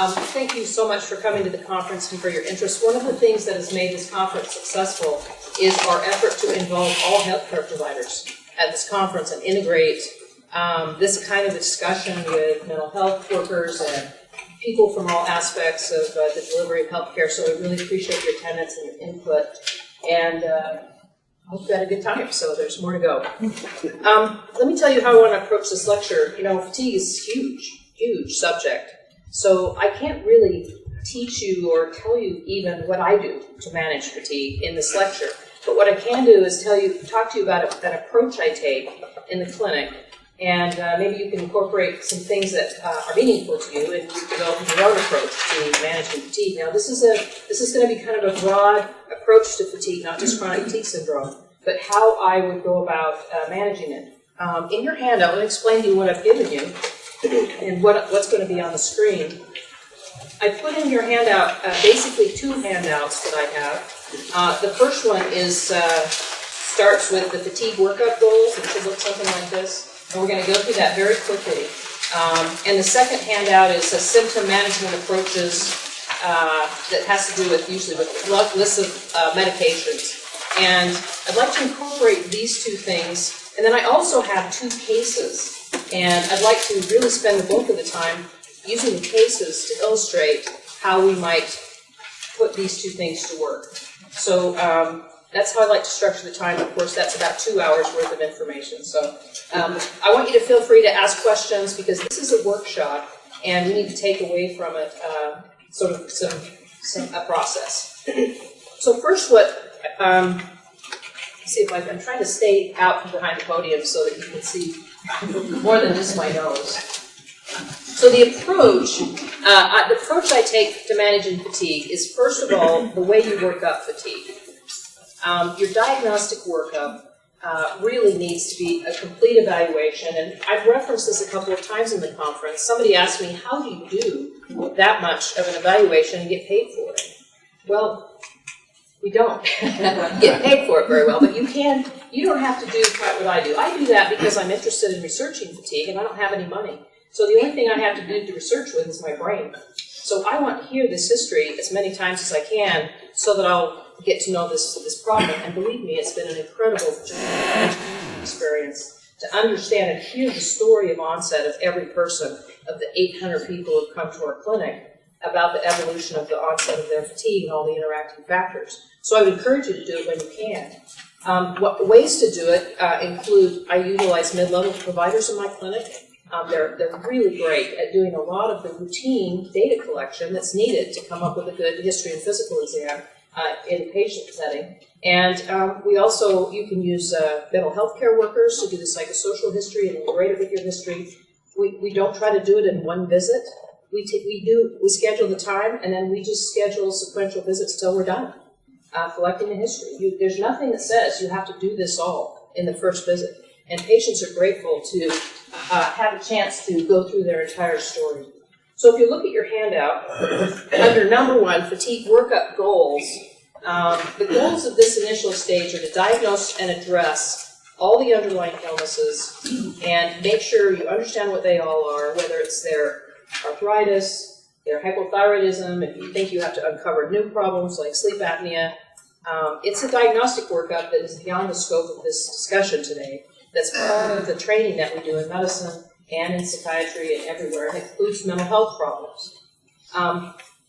Thank you so much for coming to the conference and for your interest. One of the things that has made this conference successful is our effort to involve all healthcare providers at this conference and integrate this kind of discussion with mental health workers and people from all aspects of the delivery of healthcare. So we really appreciate your attendance and your input. And I hope you had a good time, so there's more to go. Let me tell you how I want to approach this lecture. You know, fatigue is a huge subject. So I can't really teach you or tell you even what I do to manage fatigue in this lecture. But what I can do is talk to you about an approach I take in the clinic, and maybe you can incorporate some things that are meaningful to you and you develop your own approach to managing fatigue. Now, this is going to be kind of a broad approach to fatigue, not just chronic fatigue syndrome, but how I would go about managing it. In your handout, I'm going to explain to you what I've given you and what's going to be on the screen. I put in your handout basically two handouts that I have. The first one is starts with the fatigue workup goals. It should look something like this. And we're going to go through that very quickly. And the second handout is a symptom management approaches that has to do with usually with lists of medications. And I'd like to incorporate these two things. And then I also have two cases. And I'd like to really spend the bulk of the time using the cases to illustrate how we might put these two things to work. So that's how I like to structure the time. Of course, that's about 2 hours worth of information. So I want you to feel free to ask questions because this is a workshop and we need to take away from it sort of a process. So first see if I'm trying to stay out from behind the podium so that you can see more than just my nose. So the approach I take to managing fatigue is, first of all, the way you work up fatigue. Your diagnostic workup really needs to be a complete evaluation, and I've referenced this a couple of times in the conference. Somebody asked me, how do you do that much of an evaluation and get paid for it? Well, we don't get paid for it very well, but you don't have to do quite what I do. I do that because I'm interested in researching fatigue and I don't have any money. So the only thing I have to do to research with is my brain. So I want to hear this history as many times as I can so that I'll get to know this problem. And believe me, it's been an incredible experience to understand and hear the story of onset of every person, of the 800 people who have come to our clinic, about the evolution of the onset of their fatigue and all the interacting factors. So I would encourage you to do it when you can. What ways to do it include, I utilize mid-level providers in my clinic. They're really great at doing a lot of the routine data collection that's needed to come up with a good history and physical exam in a patient setting. And you can use mental health care workers to do the psychosocial history and integrate it with your history. We don't try to do it in one visit. We schedule the time, and then we just schedule sequential visits till we're done collecting the history. There's nothing that says you have to do this all in the first visit, and patients are grateful to have a chance to go through their entire story. So if you look at your handout, under number 1, fatigue workup goals, the goals of this initial stage are to diagnose and address all the underlying illnesses and make sure you understand what they all are, whether it's their arthritis, their hypothyroidism, if you think you have to uncover new problems like sleep apnea. It's a diagnostic workup that is beyond the scope of this discussion today. That's part of the training that we do in medicine and in psychiatry and everywhere. It includes mental health problems.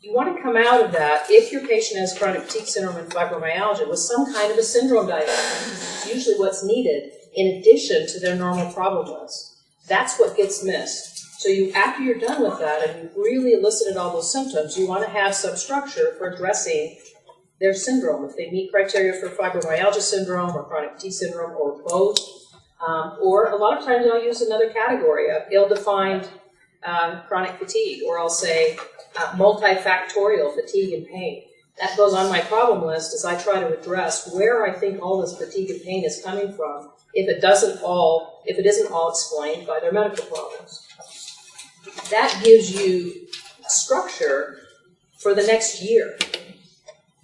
You want to come out of that if your patient has chronic fatigue syndrome and fibromyalgia with some kind of a syndrome diagnosis. It's usually what's needed in addition to their normal problem list. That's what gets missed. So after you're done with that and you've really elicited all those symptoms, you want to have some structure for addressing their syndrome. If they meet criteria for fibromyalgia syndrome or chronic fatigue syndrome or both, or a lot of times I'll use another category of ill-defined chronic fatigue, or I'll say multifactorial fatigue and pain. That goes on my problem list as I try to address where I think all this fatigue and pain is coming from if it isn't all explained by their medical problems. That gives you a structure for the next year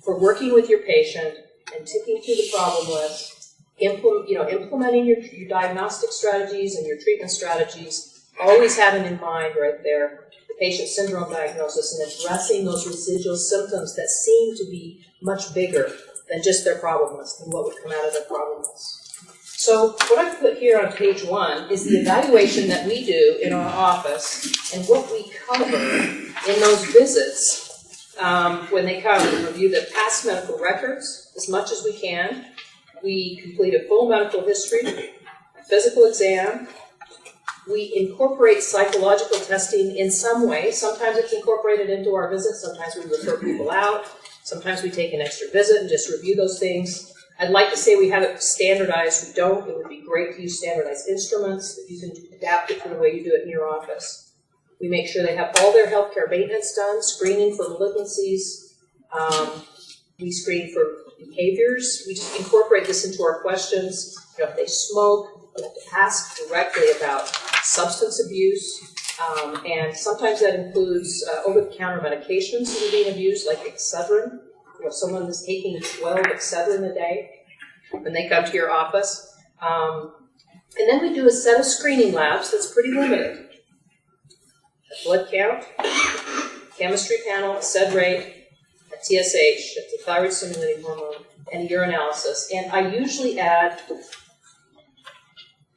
for working with your patient and ticking through the problem list, implementing your diagnostic strategies and your treatment strategies, always having in mind right there the patient syndrome diagnosis and addressing those residual symptoms that seem to be much bigger than just their problem list and what would come out of their problem list. So what I've put here on page 1 is the evaluation that we do in our office and what we cover in those visits when they come. We review the past medical records as much as we can. We complete a full medical history, a physical exam. We incorporate psychological testing in some way. Sometimes it's incorporated into our visits. Sometimes we refer people out. Sometimes we take an extra visit and just review those things. I'd like to say we have it standardized. We don't. It would be great to use standardized instruments that you can adapt it to the way you do it in your office. We make sure they have all their healthcare maintenance done, screening for malignancies. We screen for behaviors. We just incorporate this into our questions. You know, if they smoke, we have to ask directly about substance abuse. And sometimes that includes over-the-counter medications that are being abused, like Excedrin. If someone is taking 12 Excedrin a day when they come to your office. And then we do a set of screening labs that's pretty limited. A blood count, chemistry panel, a SED rate, a TSH, that's a thyroid stimulating hormone, and a urinalysis. And I usually add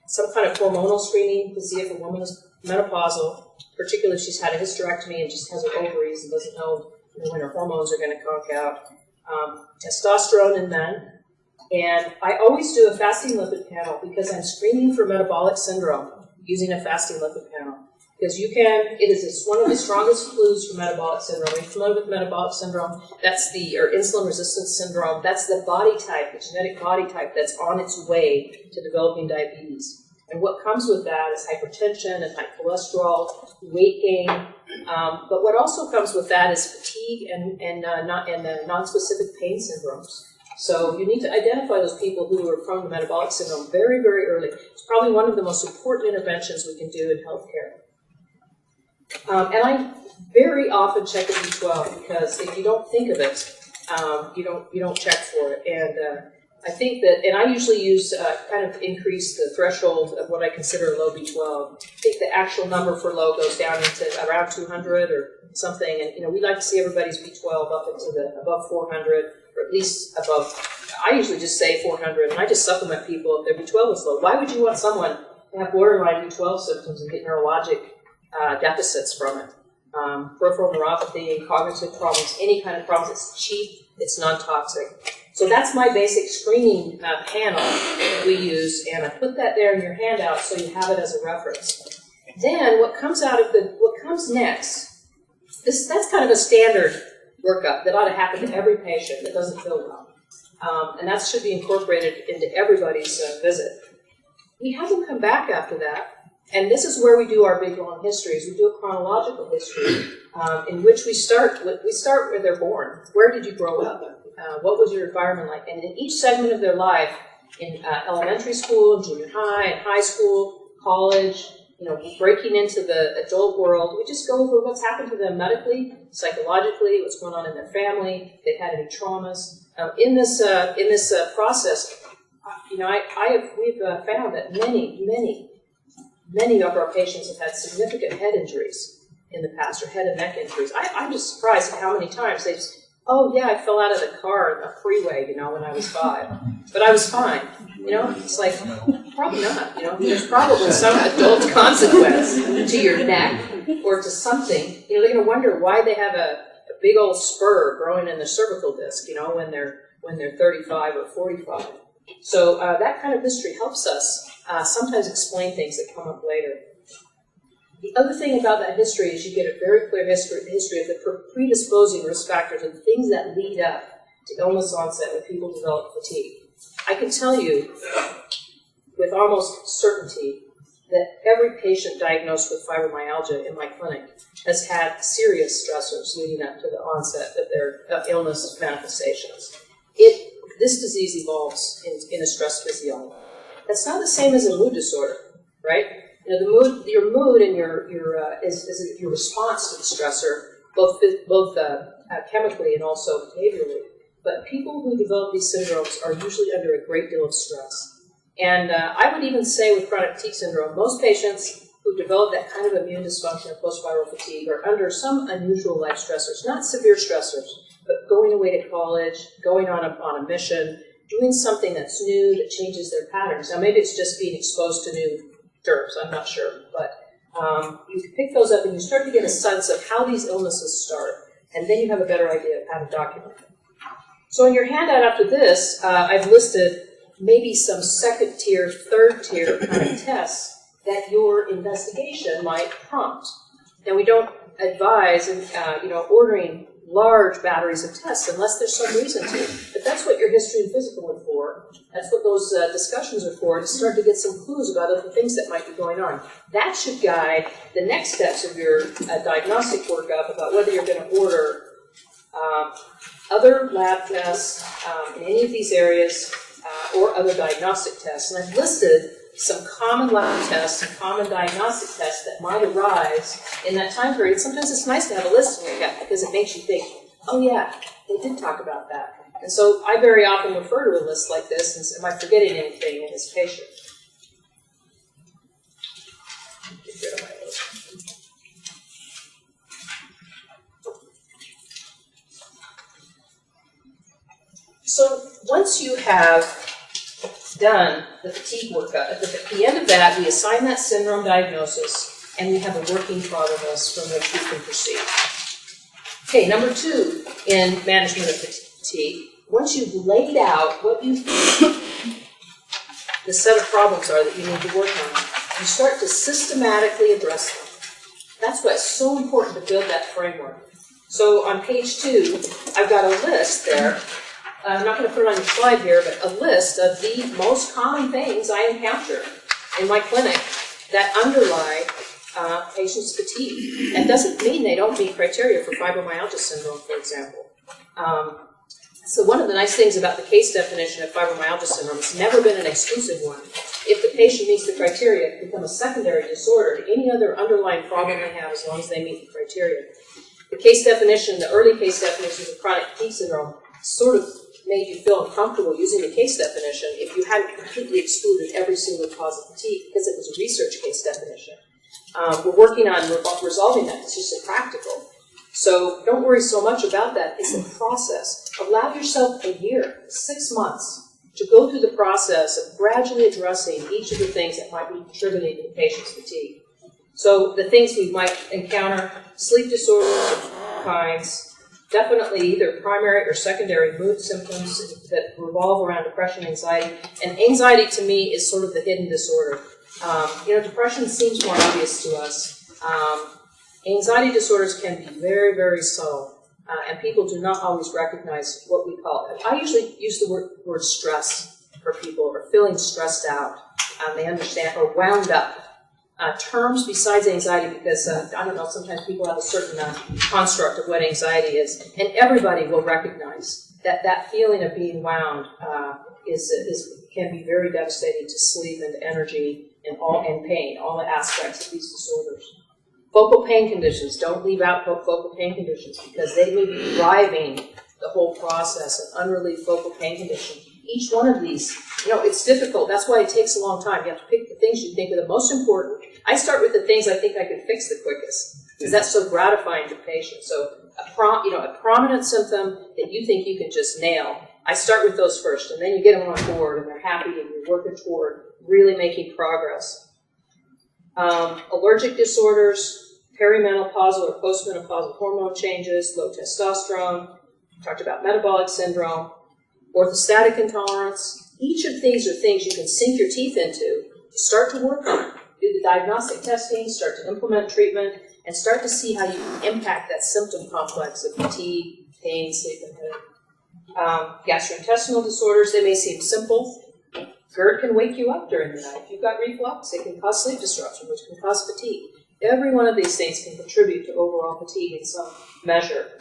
some kind of hormonal screening to see if a woman is menopausal, particularly if she's had a hysterectomy and just has her ovaries and doesn't know when her hormones are going to conk out. Testosterone in men. And I always do a fasting lipid panel because I'm screening for metabolic syndrome using a fasting lipid panel. Because it's one of the strongest clues for metabolic syndrome. Are you familiar with metabolic syndrome? Or insulin resistance syndrome. That's the body type, the genetic body type that's on its way to developing diabetes. And what comes with that is hypertension and high cholesterol, weight gain. But what also comes with that is fatigue and non-specific pain syndromes. So you need to identify those people who are prone to metabolic syndrome very, very early. It's probably one of the most important interventions we can do in healthcare. And I very often check a B12 because if you don't think of it, you don't check for it. And I think that, and I usually use kind of increase the threshold of what I consider low B12. I think the actual number for low goes down into around 200 or something, and we like to see everybody's B12 up into above 400 or at least above. I usually just say 400, and I just supplement people if their B12 is low. Why would you want someone to have borderline B12 symptoms and get neurologic deficits from it? Peripheral neuropathy, cognitive problems, any kind of problems. It's cheap, it's non-toxic. So that's my basic screening panel that we use, and I put that there in your handout so you have it as a reference. Then what comes next, that's kind of a standard workup that ought to happen to every patient that doesn't feel well. And that should be incorporated into everybody's visit. We have them come back after that, and this is where we do our big long histories. We do a chronological history in which we start where they're born. Where did you grow up? What was your environment like? And in each segment of their life, in elementary school, junior high, and high school, college, breaking into the adult world, we just go over what's happened to them medically, psychologically, what's going on in their family, if they've had any traumas. In this process, we've found that many of our patients have had significant head injuries in the past, or head and neck injuries. I'm just surprised at how many times they've said, oh yeah, I fell out of the car in a freeway, when I was 5. But I was fine. It's like, probably not. There's probably some adult consequence to your neck or to something. They're going to wonder why they have a big old spur growing in the cervical disc, when they're 35 or 45. So that kind of history helps us sometimes explain things that come up later. The other thing about that history is you get a very clear history of the predisposing risk factors and things that lead up to illness onset when people develop fatigue. I can tell you with almost certainty that every patient diagnosed with fibromyalgia in my clinic has had serious stressors leading up to the onset of their illness manifestations. This disease evolves in a stress physiology. That's not the same as a mood disorder, right? Your mood and your response to the stressor, both chemically and also behaviorally. But people who develop these syndromes are usually under a great deal of stress. And I would even say with chronic fatigue syndrome, most patients who develop that kind of immune dysfunction or post-viral fatigue are under some unusual life stressors, not severe stressors, but going away to college, going on a mission, doing something that's new that changes their patterns. Now, maybe it's just being exposed to new germs, I'm not sure, but you can pick those up and you start to get a sense of how these illnesses start, and then you have a better idea of how to document them. So in your handout after this, I've listed maybe some second-tier, third-tier kind of tests that your investigation might prompt. Now, we don't advise ordering large batteries of tests unless there's some reason to. But that's what your history and physical are for. That's what those discussions are for, to start to get some clues about other things that might be going on. That should guide the next steps of your diagnostic workup about whether you're going to order other lab tests in any of these areas or other diagnostic tests. And I've listed some common lab tests and common diagnostic tests that might arise in that time period. Sometimes it's nice to have a list to look at because it makes you think, oh yeah, they did talk about that. And so I very often refer to a list like this and say, am I forgetting anything in this patient? Get rid of my list. So once you have done the fatigue workup, at the end of that, we assign that syndrome diagnosis, and we have a working problem list from which we can proceed. Okay, number 2 in management of fatigue, once you've laid out what you think the set of problems are that you need to work on, you start to systematically address them. That's why it's so important to build that framework. So on page 2, I've got a list there. I'm not going to put it on your slide here, but a list of the most common things I encounter in my clinic that underlie patients' fatigue. And doesn't mean they don't meet criteria for fibromyalgia syndrome, for example. So one of the nice things about the case definition of fibromyalgia syndrome, it's never been an exclusive one. If the patient meets the criteria, it can become a secondary disorder to any other underlying problem they have as long as they meet the criteria. The case definition, the early case definitions of chronic fatigue syndrome, sort of made you feel uncomfortable using the case definition if you hadn't completely excluded every single cause of fatigue because it was a research case definition. We're working on resolving that. It's just impractical. So don't worry so much about that. It's a process. Allow yourself a year, 6 months, to go through the process of gradually addressing each of the things that might be contributing to the patient's fatigue. So the things we might encounter, sleep disorders of kinds, definitely either primary or secondary mood symptoms that revolve around depression, anxiety. And anxiety, to me, is sort of the hidden disorder. Depression seems more obvious to us. Anxiety disorders can be very, very subtle, and people do not always recognize what we call it. I usually use the word stress for people, or feeling stressed out. They understand, or wound up. Terms besides anxiety, because, sometimes people have a certain construct of what anxiety is, and everybody will recognize that feeling of being wound can be very devastating to sleep and energy and pain, all the aspects of these disorders. Focal pain conditions, don't leave out focal pain conditions, because they may be driving the whole process, an unrelieved focal pain condition. Each one of these, it's difficult. That's why it takes a long time. You have to pick the things you think are the most important. I start with the things I think I can fix the quickest, because that's so gratifying to patients. So a prominent symptom that you think you can just nail, I start with those first, and then you get them on board, and they're happy, and you're working toward really making progress. Allergic disorders, perimenopausal or postmenopausal hormone changes, low testosterone, talked about metabolic syndrome, orthostatic intolerance. Each of these are things you can sink your teeth into, start to work on, do the diagnostic testing, start to implement treatment, and start to see how you can impact that symptom complex of fatigue, pain, sleep, and headache. Gastrointestinal disorders, they may seem simple. GERD can wake you up during the night. If you've got reflux, it can cause sleep disruption, which can cause fatigue. Every one of these things can contribute to overall fatigue in some measure.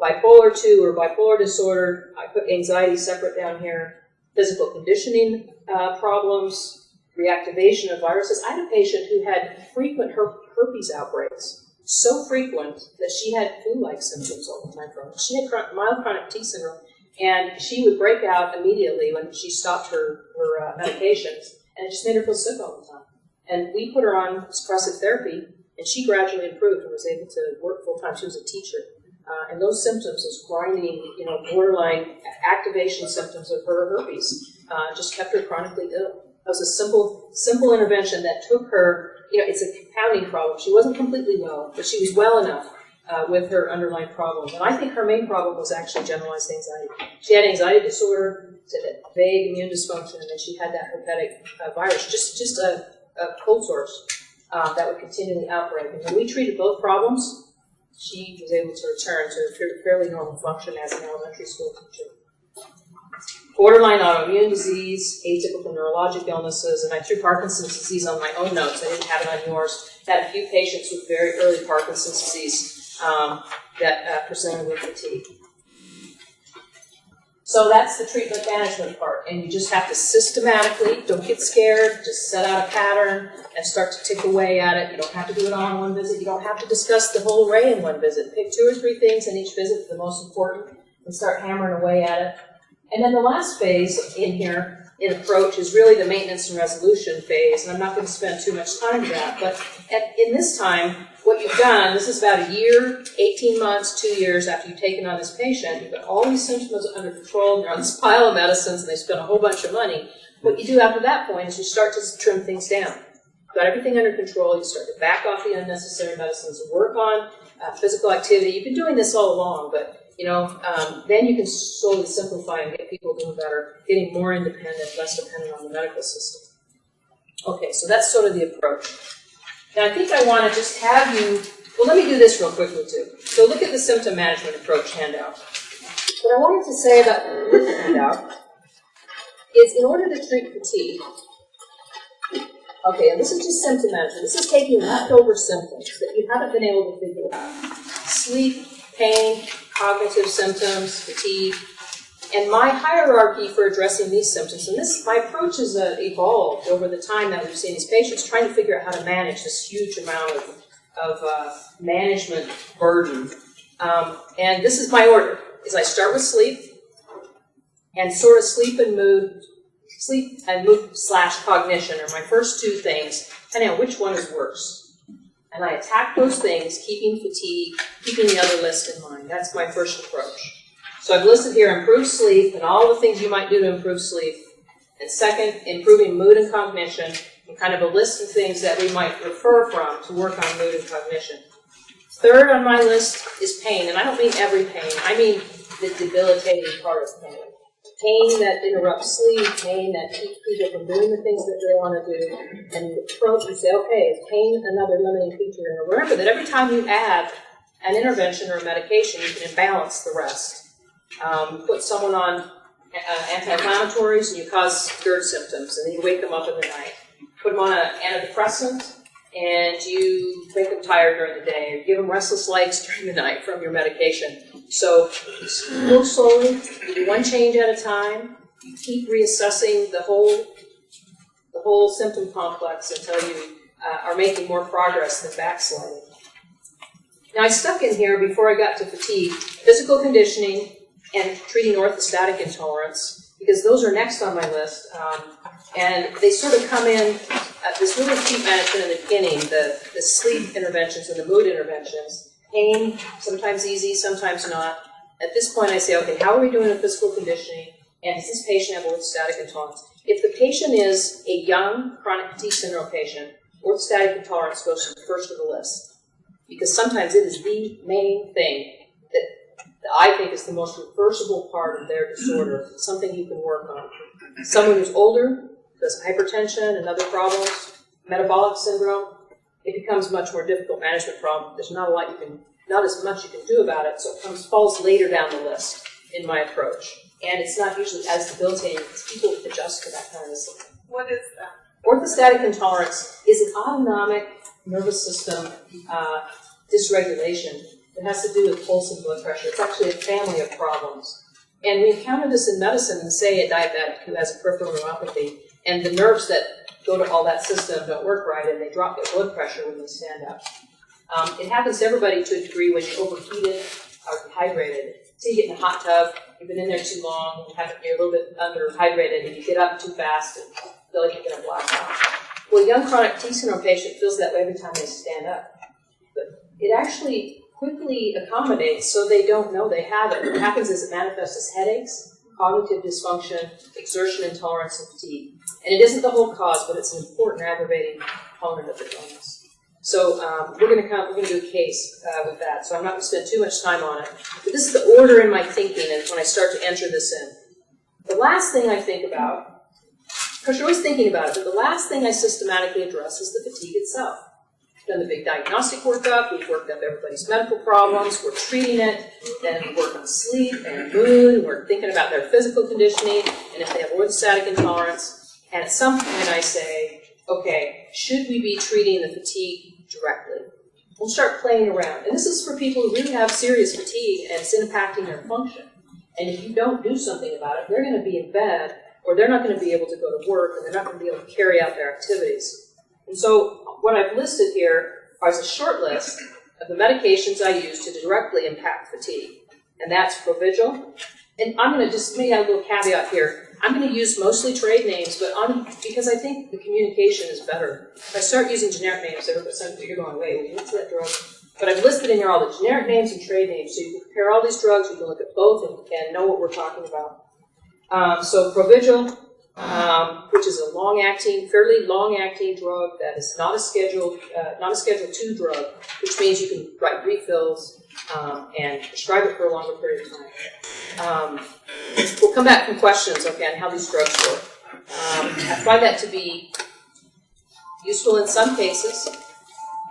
Bipolar 2 or bipolar disorder, I put anxiety separate down here. Physical conditioning problems, reactivation of viruses. I had a patient who had frequent herpes outbreaks, so frequent that she had flu-like symptoms all the time from it. She had mild chronic fatigue syndrome, and she would break out immediately when she stopped her medications, and it just made her feel sick all the time. And we put her on suppressive therapy, and she gradually improved and was able to work full-time. She was a teacher. And those symptoms, those grinding, borderline activation symptoms of her herpes, just kept her chronically ill. It was a simple intervention that took her, it's a compounding problem. She wasn't completely well, but she was well enough with her underlying problem. And I think her main problem was actually generalized anxiety. She had anxiety disorder, she had a vague immune dysfunction, and then she had that herpetic virus, just a cold source that would continually outbreak. And when we treated both problems, she was able to return to a fairly normal function as an elementary school teacher. Borderline autoimmune disease, atypical neurologic illnesses, and I threw Parkinson's disease on my own notes. I didn't have it on yours. Had a few patients with very early Parkinson's disease that presented with fatigue. So that's the treatment management part, and you just have to systematically, don't get scared, just set out a pattern and start to tick away at it. You don't have to do it all in one visit. You don't have to discuss the whole array in one visit. Pick 2 or 3 things in each visit, the most important, and start hammering away at it. And then the last phase in here, in approach, is really the maintenance and resolution phase, and I'm not going to spend too much time with that, but in this time, what you've done, this is about a year, 18 months, 2 years after you've taken on this patient, you've got all these symptoms under control, and they're on this pile of medicines, and they spend a whole bunch of money. What you do after that point is you start to trim things down. You've got everything under control, you start to back off the unnecessary medicines, work on physical activity. You've been doing this all along, but then you can slowly simplify and get people doing better, getting more independent, less dependent on the medical system. Okay, so that's sort of the approach. Now I think I want to just have you, let me do this real quickly too. So look at the symptom management approach handout. What I wanted to say about this handout is in order to treat fatigue, okay, and this is just symptom management. This is taking leftover symptoms that you haven't been able to figure out. Sleep, pain, cognitive symptoms, fatigue, and my hierarchy for addressing these symptoms, and my approach has evolved over the time that we've seen these patients, trying to figure out how to manage this huge amount of management burden. And this is my order, is I start with sleep, and sort of sleep and mood / cognition are my first 2 things, depending on which one is worse. And I attack those things, keeping fatigue, keeping the other list in mind. That's my first approach. So I've listed here improve sleep and all the things you might do to improve sleep. And second, improving mood and cognition, and kind of a list of things that we might refer from to work on mood and cognition. Third on my list is pain, and I don't mean every pain. I mean the debilitating part of pain. Pain that interrupts sleep, pain that keeps people from doing the things that they want to do, and the approach you say, okay, is pain another limiting feature? And remember that every time you add an intervention or a medication, you can imbalance the rest. Put someone on anti-inflammatories and you cause GERD symptoms, and then you wake them up in the night. Put them on an antidepressant and you make them tired during the day, or give them restless legs during the night from your medication. So move slowly, you do one change at a time, you keep reassessing the whole symptom complex until you are making more progress than backsliding. Now I stuck in here, before I got to fatigue, physical conditioning and treating orthostatic intolerance, because those are next on my list. And they sort of come in, this really acute management in the beginning, the sleep interventions and the mood interventions. Pain, sometimes easy, sometimes not. At this point I say, okay, how are we doing in physical conditioning? And does this patient have orthostatic intolerance? If the patient is a young chronic fatigue syndrome patient, orthostatic intolerance goes to the first of the list. Because sometimes it is the main thing that I think is the most reversible part of their disorder, something you can work on. Someone who's older, does hypertension and other problems, metabolic syndrome, it becomes a much more difficult management problem. There's not as much you can do about it, so it falls later down the list in my approach. And it's not usually as debilitating because people adjust to that kind of stuff. What is that? Orthostatic intolerance is an autonomic nervous system dysregulation that has to do with pulse and blood pressure. It's actually a family of problems. And we encounter this in medicine in, say, a diabetic who has a peripheral neuropathy, and the nerves that go to all that system don't work right, and they drop their blood pressure when they stand up. It happens to everybody to a degree when you're overheated or dehydrated. So you get in a hot tub, you've been in there too long, you're a little bit underhydrated, and you get up too fast and feel like you're going to black out. Well, a young chronic fatigue syndrome patient feels that way every time they stand up. But it actually quickly accommodates so they don't know they have it. What happens is it manifests as headaches, cognitive dysfunction, exertion intolerance, and fatigue. And it isn't the whole cause, but it's an important aggravating component of the illness. So we're going to do a case with that. So I'm not going to spend too much time on it. But this is the order in my thinking and when I start to enter this in. The last thing I think about, because you're always thinking about it, but the last thing I systematically address is the fatigue itself. We've done the big diagnostic workup, we've worked up everybody's medical problems, we're treating it, then we work on sleep and mood, and we're thinking about their physical conditioning, and if they have orthostatic intolerance. And at some point I say, okay, should we be treating the fatigue directly? We'll start playing around. And this is for people who really have serious fatigue and it's impacting their function. And if you don't do something about it, they're going to be in bed, or they're not going to be able to go to work, and they're not going to be able to carry out their activities. And so what I've listed here is a short list of the medications I use to directly impact fatigue. And that's Provigil. And I'm going to just make a little caveat here. I'm going to use mostly trade names, but because I think the communication is better. If I start using generic names, you're going, wait, what's that drug? But I've listed in here all the generic names and trade names, so you can compare all these drugs, you can look at both and know what we're talking about. So Provigil, which is a long-acting, fairly long-acting drug that is not a Schedule 2 drug, which means you can write refills and prescribe it for a longer period of time. We'll come back from questions, okay, on how these drugs work. I find that to be useful in some cases,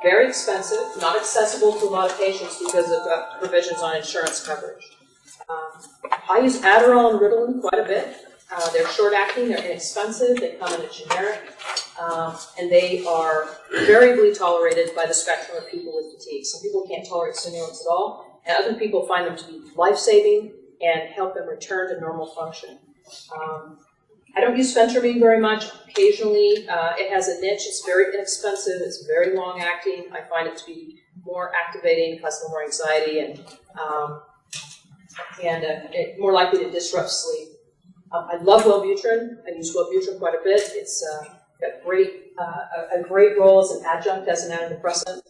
very expensive, not accessible to a lot of patients because of provisions on insurance coverage. I use Adderall and Ritalin quite a bit. They're short-acting, they're inexpensive, they come in a generic, and they are variably tolerated by the spectrum of people with fatigue. Some people can't tolerate stimulants at all, and other people find them to be life-saving and help them return to normal function. I don't use phentermine very much. Occasionally, it has a niche. It's very inexpensive. It's very long-acting. I find it to be more activating, cause more anxiety, and more likely to disrupt sleep. I love Wellbutrin. I use Wellbutrin quite a bit. It's got a great role as an adjunct, as an antidepressant.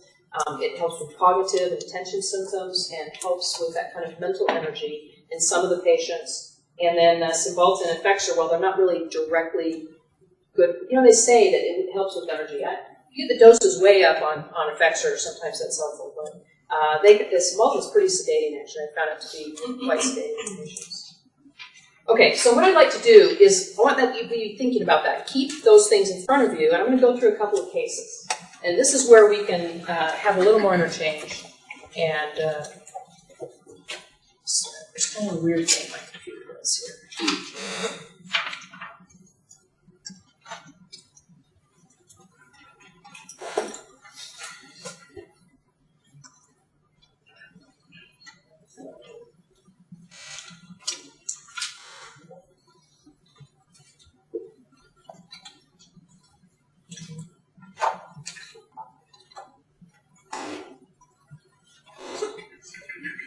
It helps with cognitive and attention symptoms and helps with that kind of mental energy in some of the patients. And then Cymbalta and Effexor, while they're not really directly good, they say that it helps with energy. You get the doses way up on Effexor, sometimes that's helpful, but the Cymbalta is pretty sedating, actually. I found it to be quite sedating in patients. Okay, so what I'd like to do is, I want that you be thinking about that. Keep those things in front of you, and I'm going to go through a couple of cases. And this is where we can have a little more interchange. And there's kind of a weird thing my computer does here.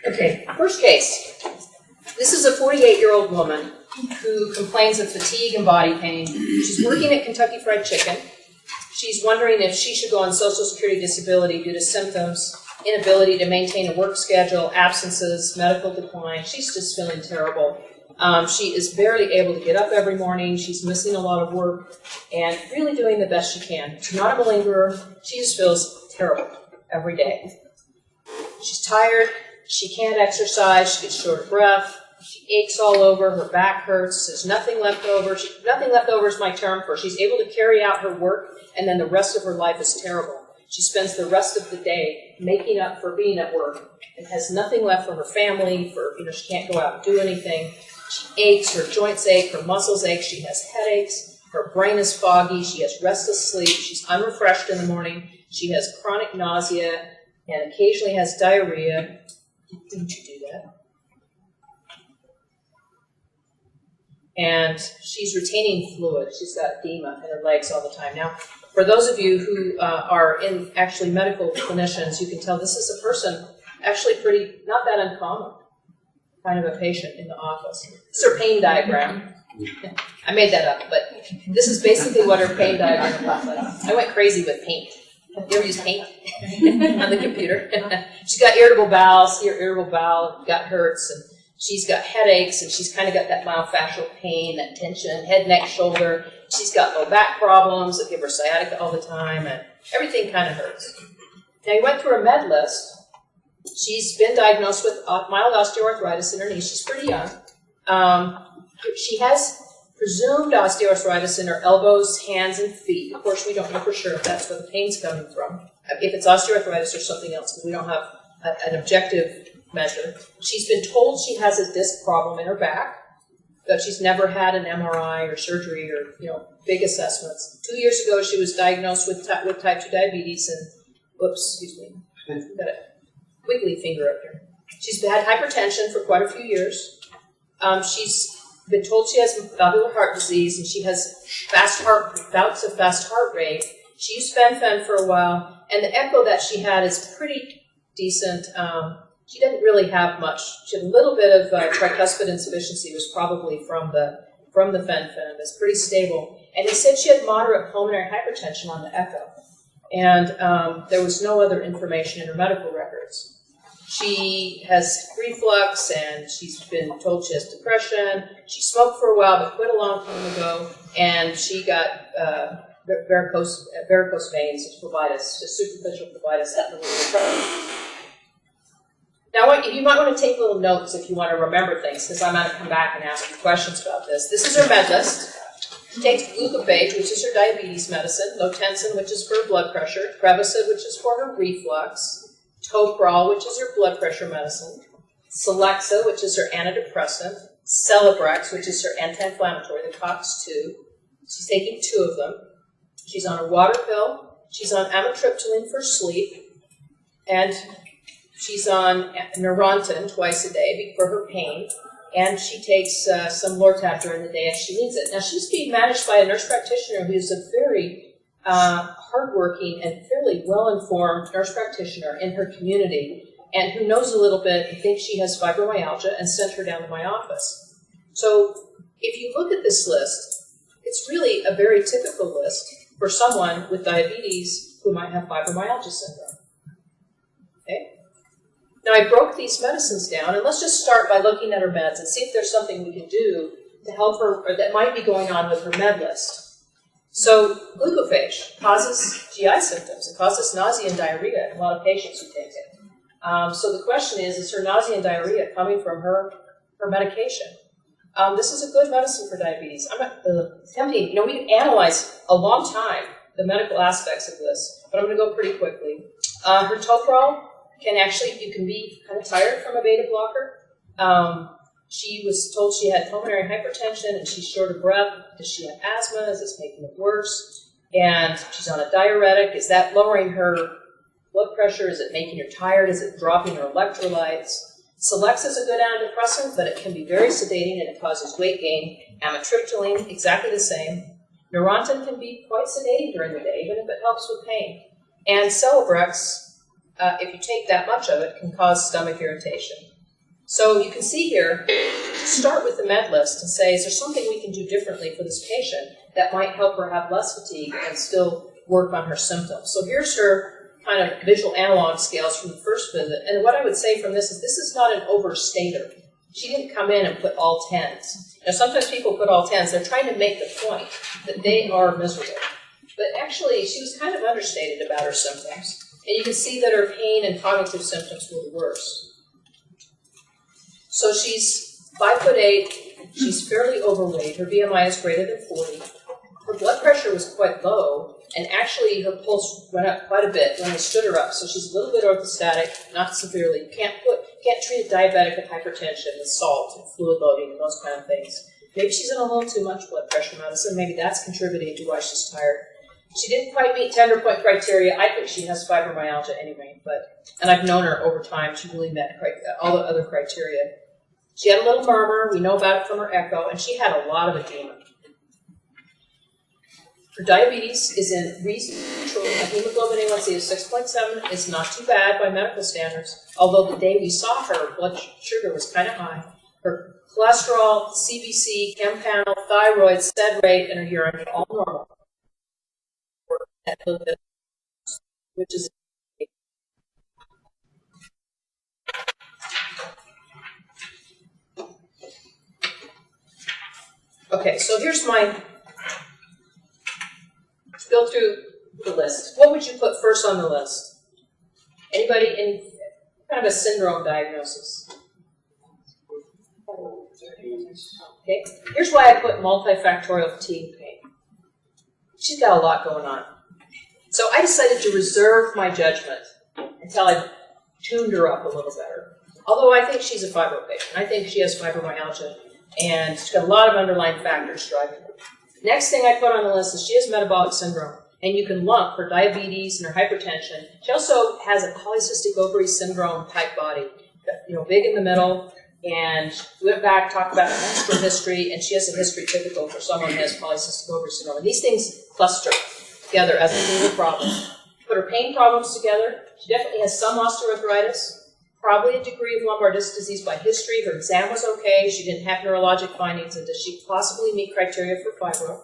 Okay, first case. This is a 48-year-old woman who complains of fatigue and body pain. She's working at Kentucky Fried Chicken. She's wondering if she should go on Social Security disability due to symptoms, inability to maintain a work schedule, absences, medical decline. She's just feeling terrible. She is barely able to get up every morning. She's missing a lot of work and really doing the best she can. She's not a malingerer. She just feels terrible every day. She's tired. She can't exercise. She gets short of breath. She aches all over. Her back hurts. There's nothing left over. Nothing left over is my term for she's able to carry out her work, and then the rest of her life is terrible. She spends the rest of the day making up for being at work and has nothing left for her family. She can't go out and do anything. She aches. Her joints ache. Her muscles ache. She has headaches. Her brain is foggy. She has restless sleep. She's unrefreshed in the morning. She has chronic nausea and occasionally has diarrhea. Didn't you do that? And she's retaining fluid. She's got edema in her legs all the time. Now, for those of you who are in actually medical clinicians, you can tell this is a person actually not that uncommon. kind of a patient in the office. This is her pain diagram. I made that up, but this is basically what her pain diagram looks like. I went crazy with paint. You ever use paint on the computer? She's got irritable bowel. See her irritable bowel, gut hurts, and she's got headaches, and she's kind of got that myofascial pain, that tension, head, neck, shoulder. She's got low back problems that give her sciatica all the time, and everything kind of hurts. Now, you went through her med list. She's been diagnosed with mild osteoarthritis in her knee. She's pretty young. She has presumed osteoarthritis in her elbows, hands, and feet. Of course, we don't know for sure if that's where the pain's coming from, if it's osteoarthritis or something else, because we don't have an objective measure. She's been told she has a disc problem in her back, but she's never had an MRI or surgery or big assessments. 2 years ago, she was diagnosed with type 2 diabetes, and excuse me, got a wiggly finger up here. She's had hypertension for quite a few years. She's been told she has valvular heart disease, and she has bouts of fast heart rate. She used fen-phen for a while, and the echo that she had is pretty decent. She didn't really have much. She had a little bit of tricuspid insufficiency, was probably from the fen-phen. It's pretty stable. And they said she had moderate pulmonary hypertension on the echo, and there was no other information in her medical records. She has reflux, and she's been told she has depression. She smoked for a while, but quit a long time ago, and she got varicose veins, phlebitis, just superficial phlebitis at the little. Now, you might want to take little notes if you want to remember things, because I'm going to come back and ask you questions about this. This is her med list. She takes glucophage, which is her diabetes medicine, Lotensin, which is for her blood pressure, Prevacid, which is for her reflux, Toprol, which is her blood pressure medicine, Celexa, which is her antidepressant, Celebrex, which is her anti-inflammatory, the COX-2. She's taking 2 of them. She's on a water pill. She's on amitriptyline for sleep, and she's on Neurontin twice a day for her pain, and she takes some Lortab during the day if she needs it. Now, she's being managed by a nurse practitioner who's a very hardworking and fairly well-informed nurse practitioner in her community, and who knows a little bit and thinks she has fibromyalgia and sent her down to my office. So if you look at this list, it's really a very typical list for someone with diabetes who might have fibromyalgia syndrome. Okay? Now, I broke these medicines down, and let's just start by looking at her meds and see if there's something we can do to help her, or that might be going on with her med list. So, glucophage causes GI symptoms. It causes nausea and diarrhea in a lot of patients who take it. So the question is her nausea and diarrhea coming from her medication? This is a good medicine for diabetes. I'm not tempting. We analyzed a long time the medical aspects of this, but I'm going to go pretty quickly. Her Toprol you can be kind of tired from a beta blocker. She was told she had pulmonary hypertension, and she's short of breath. Does she have asthma? Is this making it worse? And she's on a diuretic. Is that lowering her blood pressure? Is it making her tired? Is it dropping her electrolytes? Celexa is a good antidepressant, but it can be very sedating, and it causes weight gain. Amitriptyline, exactly the same. Neurontin can be quite sedating during the day, even if it helps with pain. And Celebrex, if you take that much of it, can cause stomach irritation. So you can see here, start with the med list and say, is there something we can do differently for this patient that might help her have less fatigue and still work on her symptoms? So here's her kind of visual analog scales from the first visit. And what I would say from this is not an overstater. She didn't come in and put all 10s. Sometimes people put all 10s. They're trying to make the point that they are miserable. But actually, she was kind of understated about her symptoms. And you can see that her pain and cognitive symptoms were worse. So she's 5'8", she's fairly overweight, her BMI is greater than 40, her blood pressure was quite low, and actually her pulse went up quite a bit when they stood her up, so she's a little bit orthostatic, not severely. You can't treat a diabetic with hypertension with salt and fluid loading and those kind of things. Maybe she's on a little too much blood pressure medicine, maybe that's contributing to why she's tired. She didn't quite meet tender point criteria. I think she has fibromyalgia anyway, and I've known her over time. She really met all the other criteria. She had a little murmur. We know about it from her echo, and she had a lot of edema. Her diabetes is in reasonable control. Her hemoglobin A1C is 6.7. It's not too bad by medical standards, although the day we saw her, blood sugar was kind of high. Her cholesterol, CBC, chem panel, thyroid, SED rate, and her urine are all normal. Which is okay, so here's my, let's go through the list. What would you put first on the list? Anybody in kind of a syndrome diagnosis? Okay, here's why I put multifactorial fatigue pain. She's got a lot going on. So I decided to reserve my judgment until I tuned her up a little better. Although I think she's a fibro patient. I think she has fibromyalgia, and she's got a lot of underlying factors driving her. Next thing I put on the list is she has metabolic syndrome, and you can lump her diabetes and her hypertension. She also has a polycystic ovary syndrome type body, big in the middle, and we went back, talked about her menstrual history, and she has a history typical for someone who has polycystic ovary syndrome. And these things cluster together as a single problem. Put her pain problems together. She definitely has some osteoarthritis, probably a degree of lumbar disc disease by history. Her exam was okay. She didn't have neurologic findings. And does she possibly meet criteria for fibro?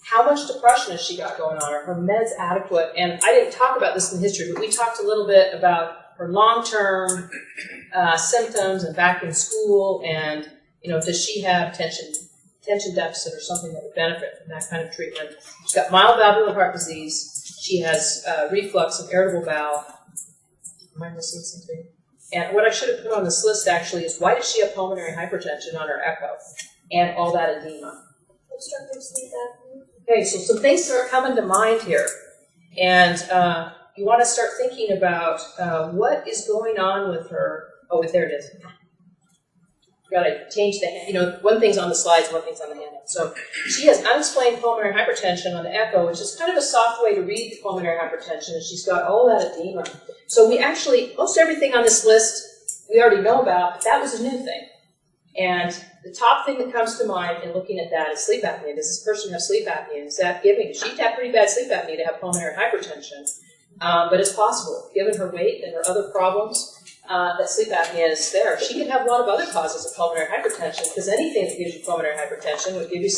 How much depression has she got going on? Are her meds adequate? And I didn't talk about this in history, but we talked a little bit about her long-term symptoms and back in school, and does she have attention deficit or something that would benefit from that kind of treatment? She's got mild valvular heart disease. She has reflux and irritable bowel. Am I missing something? And what I should have put on this list actually is, why does she have pulmonary hypertension on her echo and all that edema? Obstructive sleep apnea. Okay, so some things are coming to mind here, and you want to start thinking about what is going on with her. Oh, there it is. Got to change the, one thing's on the slides, one thing's on the handout. So she has unexplained pulmonary hypertension on the echo, which is kind of a soft way to read the pulmonary hypertension, and she's got all that edema. So we actually, most everything on this list we already know about, but that was a new thing. And the top thing that comes to mind in looking at that is sleep apnea. Does this person have sleep apnea? Is that giving? She'd have pretty bad sleep apnea to have pulmonary hypertension, but it's possible, given her weight and her other problems. That sleep apnea is there. She could have a lot of other causes of pulmonary hypertension, because anything that gives you pulmonary hypertension would give you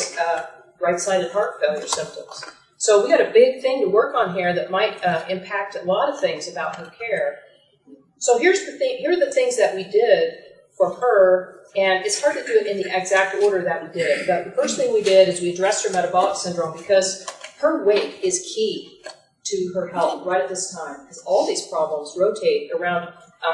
right-sided heart failure symptoms. So we got a big thing to work on here that might impact a lot of things about her care. So here's the thing. Here are the things that we did for her, and it's hard to do it in the exact order that we did it. But the first thing we did is we addressed her metabolic syndrome, because her weight is key to her health right at this time, because all these problems rotate around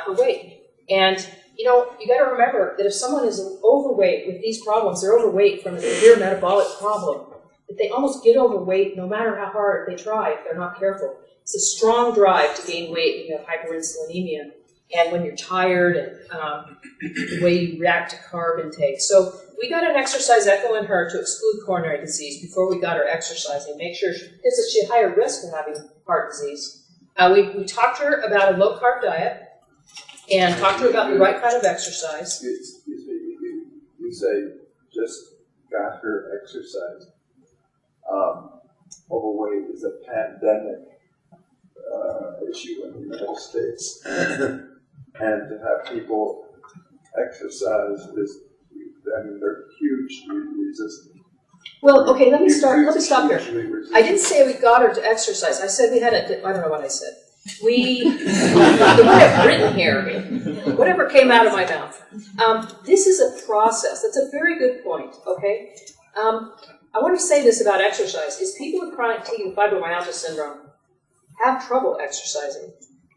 her weight. And, you got to remember that if someone is overweight with these problems, they're overweight from a severe metabolic problem, that they almost get overweight no matter how hard they try if they're not careful. It's a strong drive to gain weight when you have hyperinsulinemia and when you're tired, and the way you react to carb intake. So we got an exercise echo in her to exclude coronary disease before we got her exercising, make sure, because she had higher risk of having heart disease. We talked to her about a low-carb diet, and talk to her about the right kind of exercise. Excuse me, you say just faster exercise. Overweight is a pandemic issue in the United States. And to have people exercise is, they're hugely resistant. Well, okay, let me stop here. I didn't say we got her to exercise. I said we had I don't know what I said. The way I've written here, whatever came out of my mouth. This is a process. That's a very good point, okay? I want to say this about exercise, is people with chronic fatigue and fibromyalgia syndrome have trouble exercising.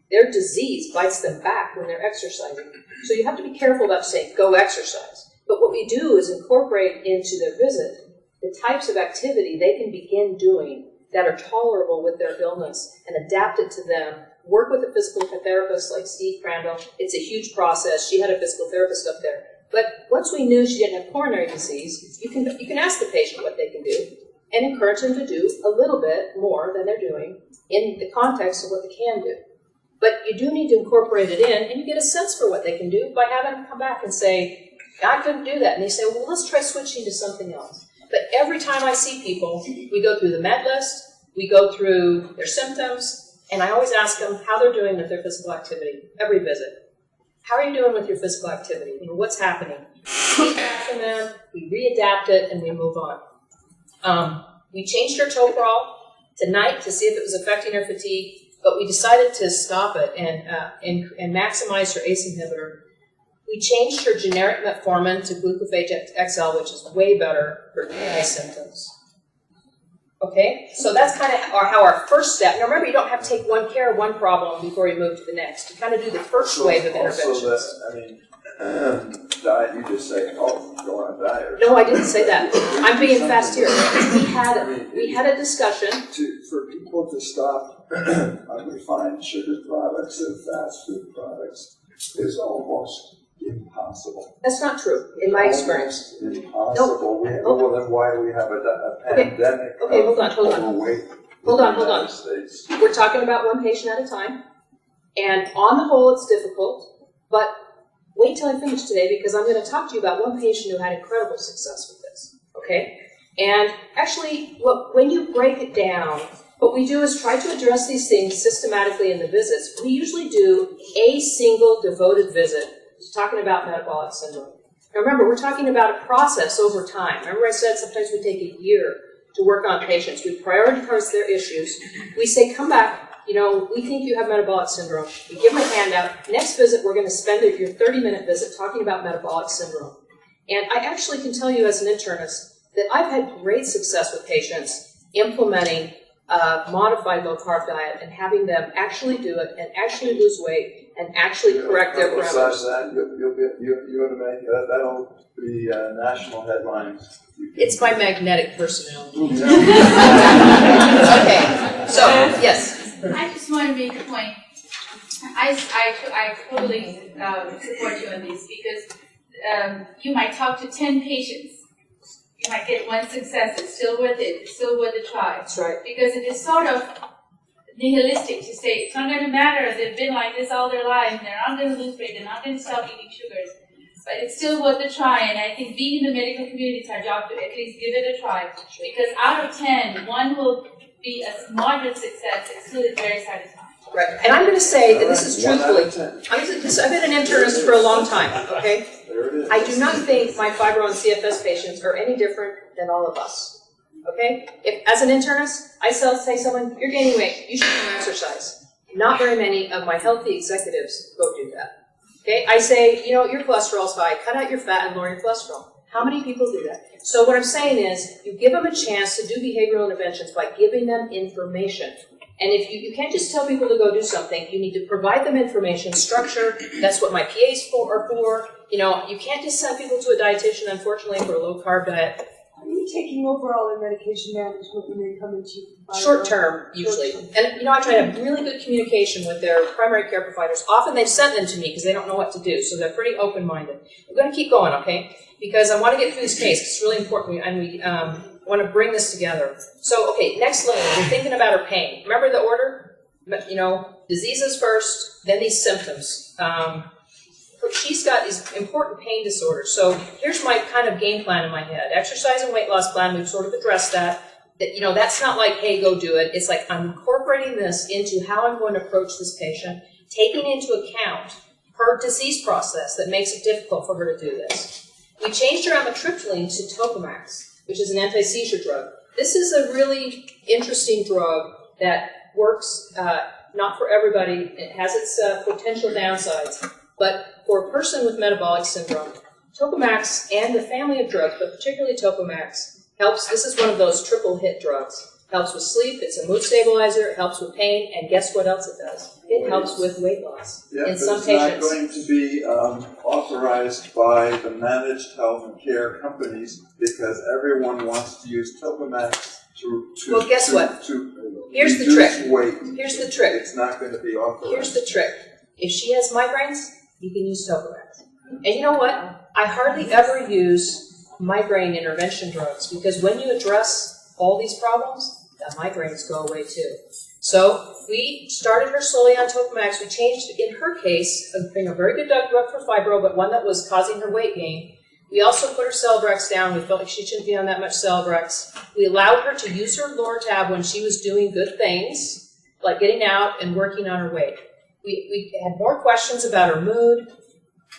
Their disease bites them back when they're exercising. So you have to be careful about saying, go exercise. But what we do is incorporate into their visit the types of activity they can begin doing that are tolerable with their illness, and adapt it to them. Work with a physical therapist like Steve Crandall. It's a huge process. She had a physical therapist up there. But once we knew she didn't have coronary disease, you can ask the patient what they can do and encourage them to do a little bit more than they're doing in the context of what they can do. But you do need to incorporate it in, and you get a sense for what they can do by having them come back and say, I couldn't do that. And they say, well, let's try switching to something else. But every time I see people, we go through the med list, we go through their symptoms, and I always ask them how they're doing with their physical activity, every visit. How are you doing with your physical activity? You know, what's happening? Feedback from them, we readapt it, and we move on. We changed her Toprol tonight to see if it was affecting her fatigue, but we decided to stop it and maximize her ACE inhibitor. We changed her generic metformin to glucophage XL, which is way better for GI symptoms. Okay, so that's kind of how our first step. Now remember, you don't have to take one problem before you move to the next. You kind of do the first wave of interventions. Diet, you just say, oh, go on a diet. No, I didn't say that. I'm being fast here. We had a discussion. For people to stop unrefined sugar products and fast food products is almost impossible. That's not true, in my experience. Almost impossible. Well, then why do we have a pandemic of overweight in the United States? We're talking about one patient at a time, and on the whole, it's difficult, but wait till I finish today because I'm going to talk to you about one patient who had incredible success with this, okay? And actually, when you break it down, what we do is try to address these things systematically in the visits. We usually do a single devoted visit talking about metabolic syndrome. Now remember, we're talking about a process over time. Remember I said sometimes we take a year to work on patients. We prioritize their issues. We say, come back. You know, we think you have metabolic syndrome. We give them a handout. Next visit, we're going to spend your 30-minute visit talking about metabolic syndrome. And I actually can tell you as an internist that I've had great success with patients implementing a modified low-carb diet and having them actually do it and actually lose weight and actually correct their parameters. Besides that, you're going to make that'll be national headlines. It's my magnetic personality. Okay, so yes. I just want to make a point. I totally support you on this because you might talk to 10 patients. You might get one success. It's still worth it. It's still worth a try. That's right. Because it is sort of nihilistic to say it's not going to matter. They've been like this all their lives. They're not going to lose weight. They're not going to stop eating sugars. But it's still worth a try. And I think being in the medical community, it's our job to at least give it a try. Because out of 10, one will be a moderate success. It still is very satisfying. Right. And I'm going to say that this is truthfully. I've been an internist for a long time, okay? I do not think my fibro and CFS patients are any different than all of us, okay? If, as an internist, I say someone, you're gaining weight, you should go exercise. Not very many of my healthy executives go do that, okay? I say, you know, your cholesterol's high, cut out your fat and lower your cholesterol. How many people do that? So what I'm saying is, you give them a chance to do behavioral interventions by giving them information. And if you can't just tell people to go do something, you need to provide them information, structure. That's what my PAs are for. You know, you can't just send people to a dietitian, unfortunately, for a low-carb diet. Are you taking over all their medication management when they come into Short term, usually. And, you know, I try to have really good communication with their primary care providers. Often they've sent them to me because they don't know what to do, so they're pretty open-minded. We're going to keep going, okay? Because I want to get through this case. It's really important, and we want to bring this together. So, okay, next layer, we're thinking about her pain. Remember the order? You know, diseases first, then these symptoms. She's got these important pain disorders. So here's my kind of game plan in my head. Exercise and weight loss plan, we've sort of addressed that. That, you know, that's not like, hey, go do it. It's like I'm incorporating this into how I'm going to approach this patient, taking into account her disease process that makes it difficult for her to do this. We changed her amitriptyline to Topamax, which is an anti-seizure drug. This is a really interesting drug that works not for everybody. It has its potential downsides. But for a person with metabolic syndrome, Topamax and the family of drugs, but particularly Topamax, helps. This is one of those triple hit drugs. Helps with sleep, it's a mood stabilizer, it helps with pain, and guess what else it does? It helps with weight loss in some patients. It's not going to be authorized by the managed health and care companies because everyone wants to use Topamax to well, guess what? Here's the trick. Weight. Here's the trick. It's not going to be authorized. Here's the trick. If she has migraines, you can use Topamax. And you know what? I hardly ever use migraine intervention drugs because when you address all these problems, the migraines go away too. So we started her slowly on Topamax. We changed, in her case, being a very good drug for fibro, but one that was causing her weight gain. We also put her Celebrex down. We felt like she shouldn't be on that much Celebrex. We allowed her to use her Lortab when she was doing good things, like getting out and working on her weight. We had more questions about her mood.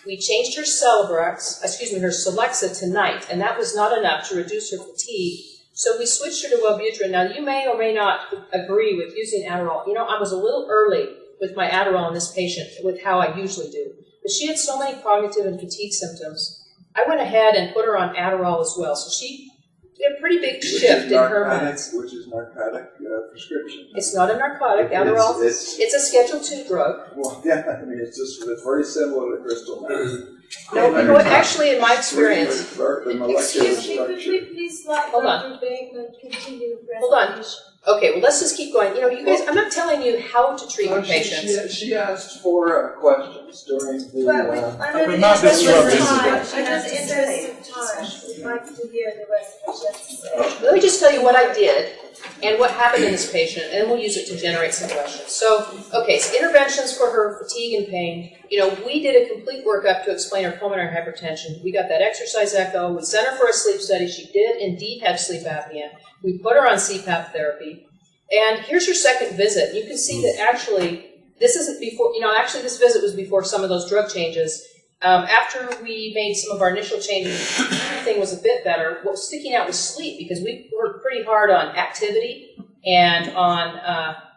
We changed her Celebrex, her Celexa to night, and that was not enough to reduce her fatigue. So we switched her to Wellbutrin. Now, you may or may not agree with using Adderall. You know, I was a little early with my Adderall in this patient with how I usually do. But she had so many cognitive and fatigue symptoms. I went ahead and put her on Adderall as well. So she did a pretty big shift in her meds. Which is narcotic prescription. It's not a narcotic. Adderall, it's a Schedule II drug. Well, yeah, I mean, it's very similar to crystal meth. No, you know what, actually, in my experience, The molecular Excuse me, could structure. we please let Hold on. Dr. Bateman continue the Hold on. presentation? okay, well, let's just keep going. You know, you guys, I'm not telling you how to treat your patients. She asked for questions during But the. under the not interest of disrupt time, this. under the interest of time, we'd like to hear the rest of what she has to say. Let me just tell you what I did and what happened in this patient, and then we'll use it to generate some questions. So, okay, so interventions for her fatigue and pain. You know, we did a complete workup to explain her pulmonary hypertension. We got that exercise echo. We sent her for a sleep study. She did indeed have sleep apnea. We put her on CPAP therapy. And here's her second visit. You can see that actually, this isn't before, you know, actually this visit was before some of those drug changes. After we made some of our initial changes, everything was a bit better. What was sticking out was sleep, because we worked pretty hard on activity and on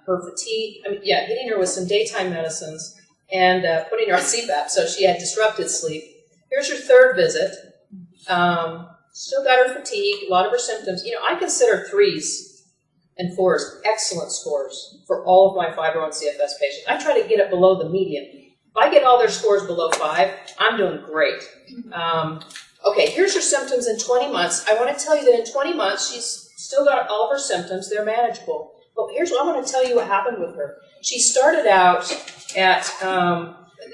her fatigue. I mean, yeah, hitting her with some daytime medicines and putting her on CPAP, so she had disrupted sleep. Here's her third visit. Still got her fatigue, a lot of her symptoms. You know, I consider 3s and 4s excellent scores for all of my fibro and CFS patients. I try to get it below the median. If I get all their scores below 5, I'm doing great. Okay, here's her symptoms in 20 months. I want to tell you that in 20 months, she's still got all of her symptoms. They're manageable. But here's what I want to tell you what happened with her. She started out at,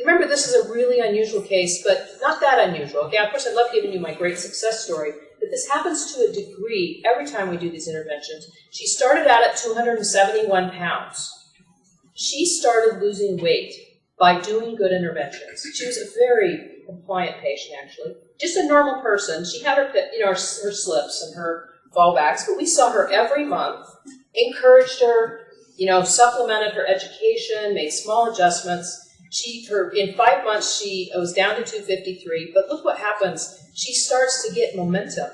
remember this is a really unusual case, but not that unusual. Okay, of course I love giving you my great success story, but this happens to a degree every time we do these interventions. She started out at 271 pounds. She started losing weight by doing good interventions. She was a very compliant patient, actually. Just a normal person. She had her, you know, her slips and her fallbacks, but we saw her every month, encouraged her, you know, supplemented her education, made small adjustments. In 5 months, she was down to 253, but look what happens. She starts to get momentum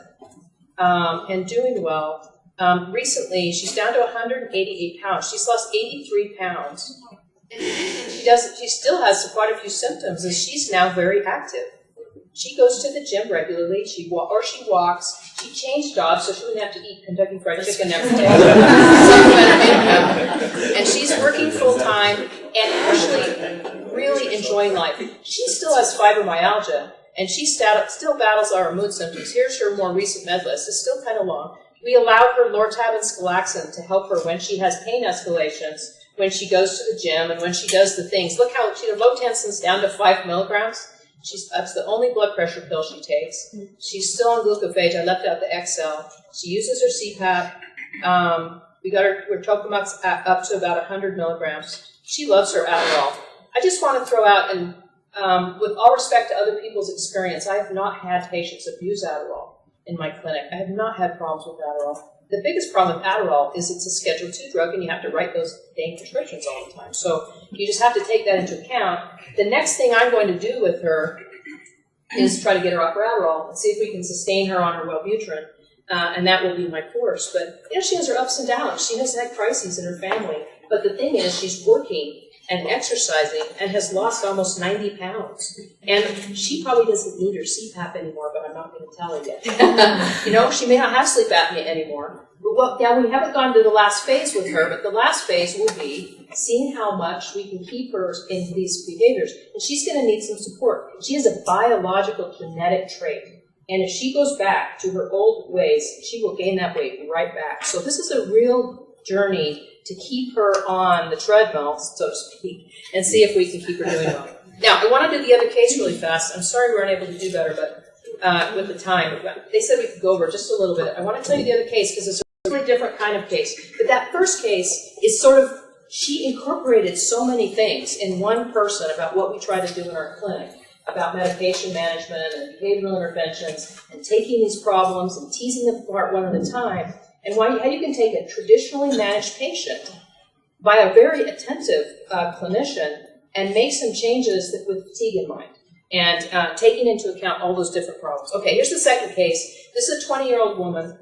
and doing well. Recently, she's down to 188 pounds. She's lost 83 pounds. She still has quite a few symptoms, and she's now very active. She goes to the gym regularly, she walks. She changed jobs so she wouldn't have to eat Kentucky Fried Chicken every day. And she's working full time and actually really enjoying life. She still has fibromyalgia, and she still battles our mood symptoms. Here's her more recent med list. It's still kind of long. We allow her Lortab and Scalaxin to help her when she has pain escalations, when she goes to the gym, and when she does the things. Look how her low tension's down to 5 milligrams. That's the only blood pressure pill she takes. She's still on glucophage. I left out the XL. She uses her CPAP. We got her Tocamux up to about 100 milligrams. She loves her Adderall. I just want to throw out, and with all respect to other people's experience, I have not had patients abuse Adderall in my clinic. I have not had problems with Adderall. The biggest problem with Adderall is it's a Schedule II drug, and you have to write those dang prescriptions all the time. So you just have to take that into account. The next thing I'm going to do with her is try to get her off her Adderall and see if we can sustain her on her Wellbutrin, and that will be my course. But you know, she has her ups and downs. She has had crises in her family. But the thing is, she's working and exercising and has lost almost 90 pounds. And she probably doesn't need her CPAP anymore, but I'm not going to tell her yet. You know, she may not have sleep apnea anymore. But now we haven't gone to the last phase with her, but the last phase will be seeing how much we can keep her in these behaviors. And she's going to need some support. She has a biological genetic trait. And if she goes back to her old ways, she will gain that weight right back. So this is a real journey to keep her on the treadmill, so to speak, and see if we can keep her doing well. Now, I want to do the other case really fast. I'm sorry we weren't able to do better, but with the time. They said we could go over just a little bit. I want to tell you the other case because it's a really different kind of case. But that first case is sort of, she incorporated so many things in one person about what we try to do in our clinic. about medication management and behavioral interventions and taking these problems and teasing them apart one at a time, and how you can take a traditionally managed patient by a very attentive clinician and make some changes with fatigue in mind and taking into account all those different problems. Okay, here's the second case. This is a 20-year-old woman.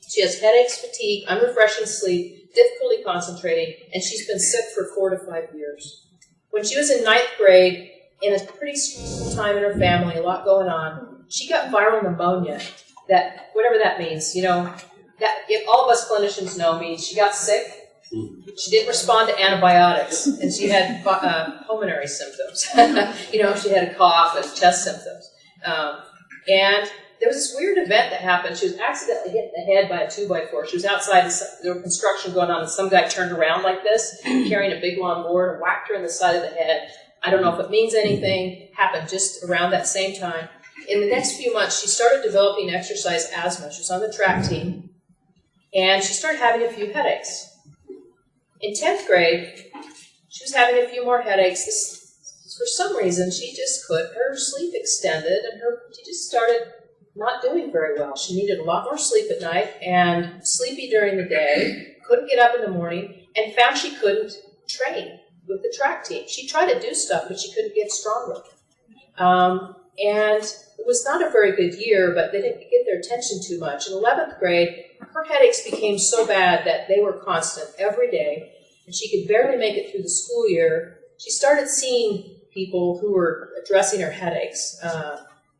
She has headaches, fatigue, unrefreshing sleep, difficulty concentrating, and she's been sick for 4 to 5 years. When she was in 9th grade, in a pretty stressful time in her family, a lot going on, she got viral pneumonia. That, whatever that means, you know, that if all of us clinicians know means she got sick. She didn't respond to antibiotics, and she had pulmonary symptoms. You know, she had a cough and chest symptoms. And there was this weird event that happened. She was accidentally hit in the head by a 2x4. She was outside, there was construction going on, and some guy turned around like this, carrying a big long board, and whacked her in the side of the head. I don't know if it means anything. Happened just around that same time. In the next few months, she started developing exercise asthma. She was on the track team, and she started having a few headaches. In 10th grade, she was having a few more headaches. For some reason, she just couldn't. Her sleep extended, and she just started not doing very well. She needed a lot more sleep at night and sleepy during the day, couldn't get up in the morning, and found she couldn't train with the track team. She tried to do stuff, but she couldn't get stronger. And it was not a very good year, but they didn't get their attention too much. In 11th grade, her headaches became so bad that they were constant every day, and she could barely make it through the school year. She started seeing people who were addressing her headaches,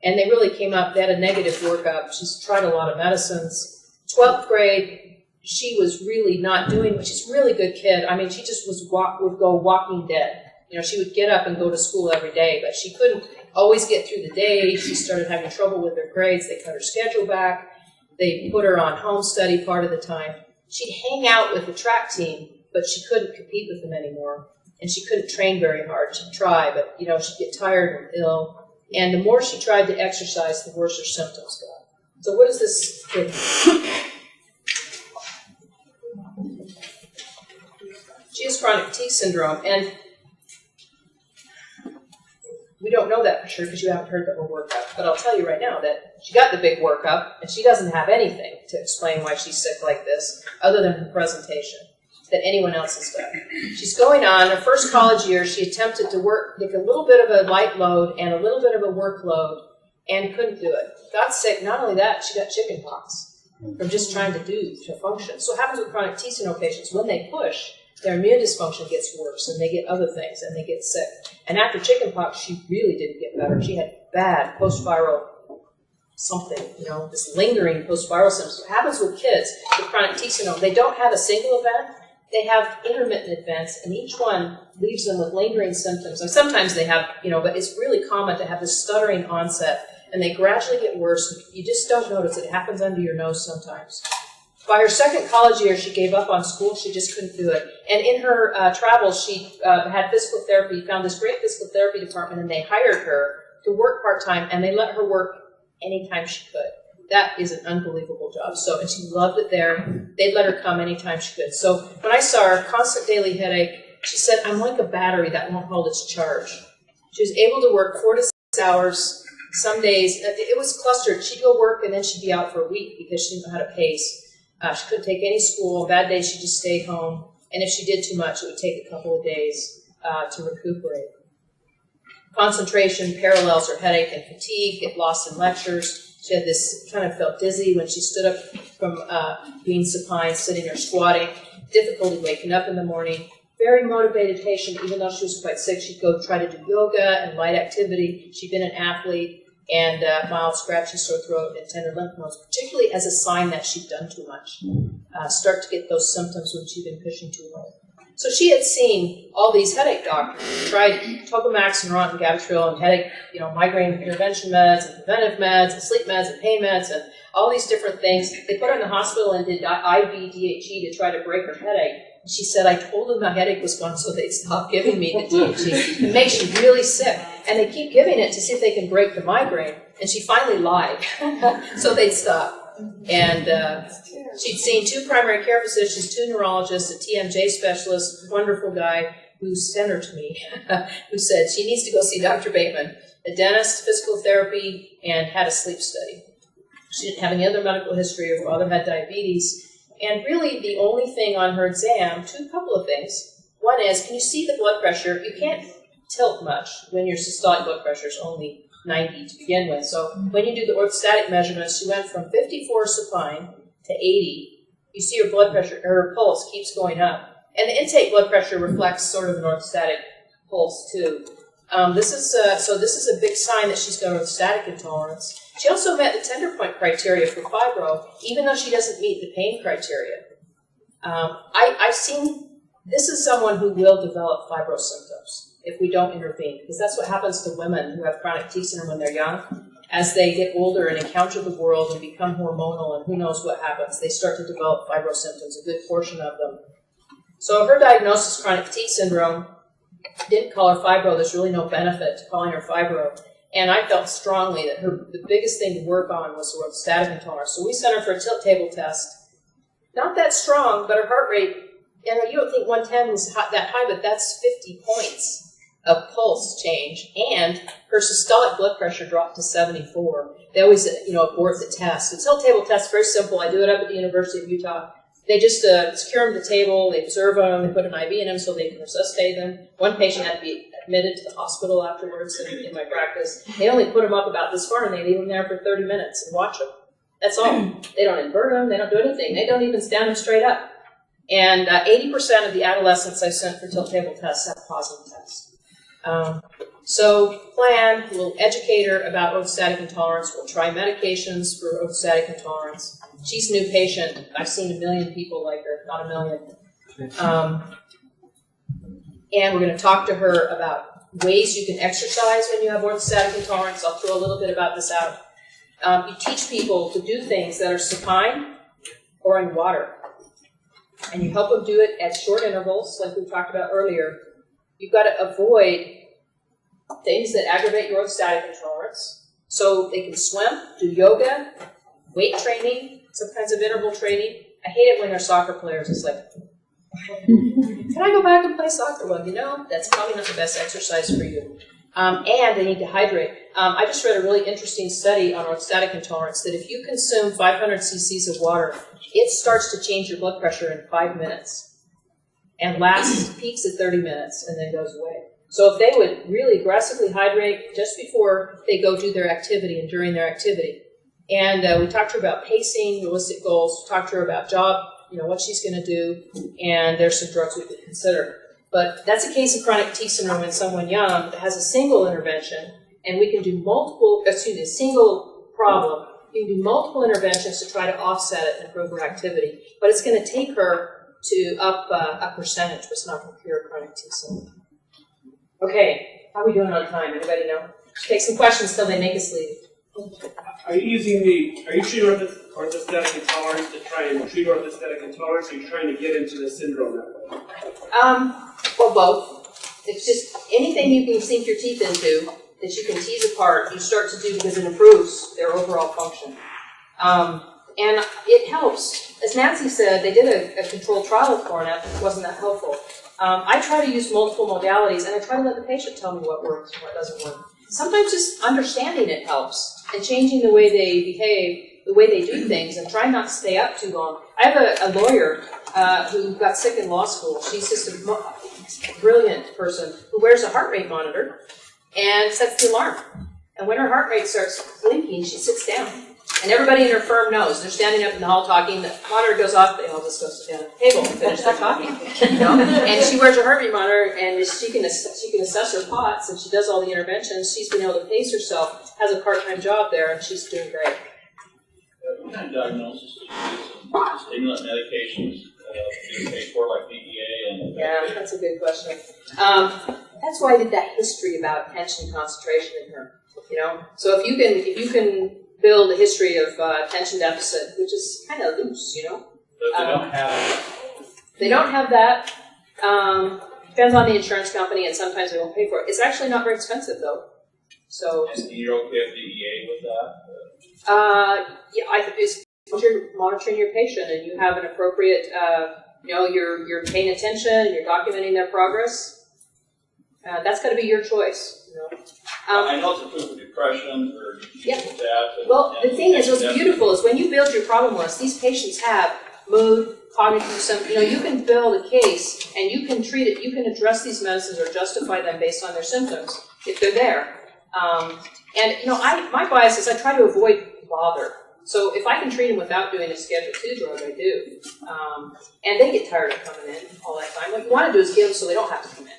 and they really came up. They had a negative workup. She's tried a lot of medicines. 12th grade, she was really not doing much. She's a really good kid. I mean, she just would go walking dead. You know, she would get up and go to school every day, but she couldn't always get through the day. She started having trouble with her grades. They cut her schedule back. They put her on home study part of the time. She'd hang out with the track team, but she couldn't compete with them anymore. And she couldn't train very hard. She'd try, but, you know, she'd get tired and ill. And the more she tried to exercise, the worse her symptoms got. So what is this kid? She has chronic fatigue syndrome, and we don't know that for sure because you haven't heard the whole workup. But I'll tell you right now that she got the big workup, and she doesn't have anything to explain why she's sick like this other than her presentation that anyone else has done. She's going on her first college year. She attempted to take a little bit of a light load and a little bit of a workload and couldn't do it. Got sick. Not only that, she got chicken pox from just trying to function. So what happens with chronic T syndrome patients, when they push, their immune dysfunction gets worse, and they get other things, and they get sick. And after chicken pox, she really didn't get better. She had bad post-viral something, you know, this lingering post-viral symptoms. What happens with kids with chronic T syndrome, they don't have a single event. They have intermittent events, and each one leaves them with lingering symptoms. And sometimes they have, you know, but it's really common to have this stuttering onset, and they gradually get worse. You just don't notice it. It happens under your nose sometimes. By her second college year, she gave up on school. She just couldn't do it. And in her travels, she had physical therapy, found this great physical therapy department, and they hired her to work part-time, and they let her work anytime she could. That is an unbelievable job. So, and she loved it there. They'd let her come anytime she could. So when I saw her, constant daily headache, she said, I'm like a battery that won't hold its charge. She was able to work 4 to 6 hours. Some days, it was clustered. She'd go work, and then she'd be out for a week because she didn't know how to pace. She couldn't take any school. Bad days, she'd just stay home. And if she did too much, it would take a couple of days to recuperate. Concentration parallels her headache and fatigue, get lost in lectures. She had this, kind of felt dizzy when she stood up from being supine, sitting or squatting. Difficulty waking up in the morning. Very motivated patient, even though she was quite sick. She'd go try to do yoga and light activity. She'd been an athlete. And mild scratchy sore throat and tender lymph nodes, particularly as a sign that she'd done too much. Start to get those symptoms when she'd been pushing too hard. So she had seen all these headache doctors, tried Topamax and Neurontin Gavitril and headache, you know, migraine intervention meds and preventive meds and sleep meds and pain meds and all these different things. They put her in the hospital and did IV DHE to try to break her headache. She said, I told them my headache was gone, so they'd stop giving me the DHE. It makes you really sick. And they keep giving it to see if they can break the migraine. And she finally lied. So they'd stop. And she'd seen 2 primary care physicians, 2 neurologists, a TMJ specialist, wonderful guy. who sent her to me, who said she needs to go see Dr. Bateman, a dentist, physical therapy, and had a sleep study. She didn't have any other medical history. Her father had diabetes. And really the only thing on her exam, couple of things. One is, can you see the blood pressure? You can't tilt much when your systolic blood pressure is only 90 to begin with. So when you do the orthostatic measurements, she went from 54 supine to 80. You see her blood pressure, her pulse keeps going up. And the intake blood pressure reflects sort of an orthostatic pulse too. This is a big sign that she's got orthostatic intolerance. She also met the tender point criteria for fibro, even though she doesn't meet the pain criteria. I've seen, this is someone who will develop fibro symptoms if we don't intervene, because that's what happens to women who have chronic T syndrome when they're young. As they get older and encounter the world and become hormonal and who knows what happens, they start to develop fibro symptoms, a good portion of them. So her diagnosis, chronic T syndrome, didn't call her fibro. There's really no benefit to calling her fibro. And I felt strongly that the biggest thing to work on was the orthostatic intolerance. So we sent her for a tilt table test. Not that strong, but her heart rate, you don't think 110 is that high, but that's 50 points of pulse change. And her systolic blood pressure dropped to 74. They always, abort the test. The tilt table test is very simple. I do it up at the University of Utah. They just secure them to the table, they observe them, they put an IV in them so they can resuscitate them. One patient had to be admitted to the hospital afterwards in my practice. They only put them up about this far and they leave them there for 30 minutes and watch them. That's all. They don't invert them, they don't do anything. They don't even stand them straight up. And 80% of the adolescents I sent for tilt table tests have positive tests. So plan, we'll educate her about orthostatic intolerance. We'll try medications for orthostatic intolerance. She's a new patient. I've seen 1 million people like her, not 1 million. And we're going to talk to her about ways you can exercise when you have orthostatic intolerance. I'll throw a little bit about this out. You teach people to do things that are supine or in water. And you help them do it at short intervals, like we talked about earlier. You've got to avoid things that aggravate your orthostatic intolerance. So they can swim, do yoga, weight training, some kinds of interval training. I hate it when they're soccer players. It's like, can I go back and play soccer? Well, that's probably not the best exercise for you. And they need to hydrate. I just read a really interesting study on orthostatic intolerance that if you consume 500 cc's of water, it starts to change your blood pressure in 5 minutes and peaks at 30 minutes and then goes away. So if they would really aggressively hydrate just before they go do their activity and during their activity. And we talked to her about pacing, realistic goals. We talked to her about job, what she's going to do, and there's some drugs we could consider. But that's a case of chronic T syndrome in someone young that has a single intervention, and we can do a single problem. You can do multiple interventions to try to offset it and improve her activity. But it's going to take her to up a percentage, but it's not going to cure chronic T syndrome. Okay, how are we doing on time? Anybody know? Take some questions till they make us leave. Are you treating orthostatic intolerance to try and treat orthostatic intolerance, or are you trying to get into the syndrome network? Well, both. It's just anything you can sink your teeth into that you can tease apart, you start to do because it improves their overall function. And it helps. As Nancy said, they did a controlled trial of Coronep. It wasn't that helpful. I try to use multiple modalities, and I try to let the patient tell me what works and what doesn't work. Sometimes just understanding it helps, and changing the way they behave, the way they do things, and trying not to stay up too long. I have a lawyer who got sick in law school. She's just a brilliant person who wears a heart rate monitor and sets the alarm. And when her heart rate starts blinking, she sits down. And everybody in her firm knows. They're standing up in the hall talking, the monitor goes off, they all just go sit down at the table and finish their talking. And she wears a heart rate monitor, and she can assess her POTS, and she does all the interventions. She's been able to pace herself, has a part-time job there, and she's doing great. What kind of diagnosis do you use? Stimulant medications being paid for like DEA and... Yeah, that's a good question. That's why I did that history about attention concentration in her. So if you can build a history of attention deficit, which is kind of loose, But they don't have it. They don't have that. Depends on the insurance company, and sometimes they won't pay for it. It's actually not very expensive, though. So. And you're okay with DEA with that? Yeah, I think it's you're monitoring your patient, and you have an appropriate, you're paying attention, and you're documenting their progress. That's got to be your choice. You know? I know it's approved for depression or Yeah. with that. Well, the thing is, what's that's- beautiful is when you build your problem list, these patients have mood, cognitive symptoms. You know, you can build a case and you can treat it. You can address these medicines or justify them based on their symptoms if they're there. And you know, my bias is I try to avoid bother. So if I can treat them without doing a Schedule II drug, I do. And they get tired of coming in all that time. What you want to do is give them so they don't have to come in.